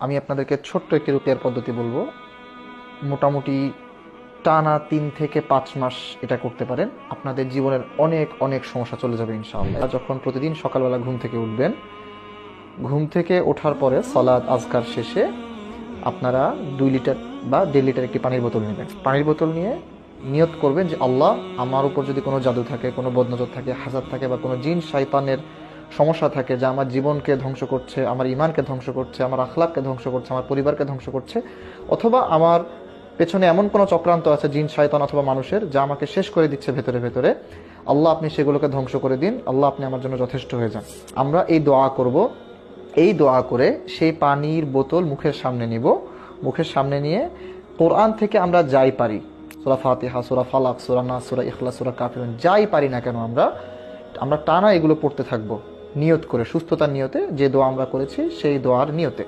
আমি আপনাদেরকে ছোট্ট একটি রুকিয়ার পদ্ধতি বলবো। মোটামুটি টানা 3 থেকে 5 মাস এটা করতে পারেন, আপনাদের জীবনের অনেক অনেক সমস্যা চলে যাবে ইনশাআল্লাহ। যখন প্রতিদিন সকালবেলা ঘুম থেকে উঠবেন, ঘুম থেকে ওঠার পরে সালাত আজকার শেষে আপনারা 2 লিটার বা 1.5 লিটার একটি পানির বোতল নেবেন। পানির বোতল নিয়ে নিয়ত করবেন যে আল্লাহ, আমার উপর যদি কোনো জাদু থাকে, কোনো বদনজর থাকে, হাসাদ থাকে বা কোনো জিন শয়তানের সমস্যা থাকে যা আমার জীবনকে ধ্বংস করছে, আমার ইমানকে ধ্বংস করছে, আমার আখলাককে ধ্বংস করছে, আমার পরিবারকে ধ্বংস করছে, অথবা আমার পেছনে এমন কোনো চক্রান্ত আছে জিন শয়তান অথবা মানুষের যা আমাকে শেষ করে দিচ্ছে ভেতরে ভেতরে, আল্লাহ আপনি সেগুলোকে ধ্বংস করে দিন, আল্লাহ আপনি আমার জন্য যথেষ্ট হয়ে যান। আমরা এই দোয়া করব। এই দোয়া করে সেই পানির বোতল মুখের সামনে নিব। মুখের সামনে নিয়ে কোরআন থেকে আমরা যাই পারি, সূরা ফাতিহা, সূরা ফালাক, সূরা নাস, সূরা ইখলাস, সূরা কাফিরুন, যাই পারি না কেন আমরা আমরা টানা এগুলো পড়তে থাকবো, নিয়ত করে, সুস্থতার নিয়তে, যে দোয়া আমরা করেছি সেই দোয়ার নিয়তে।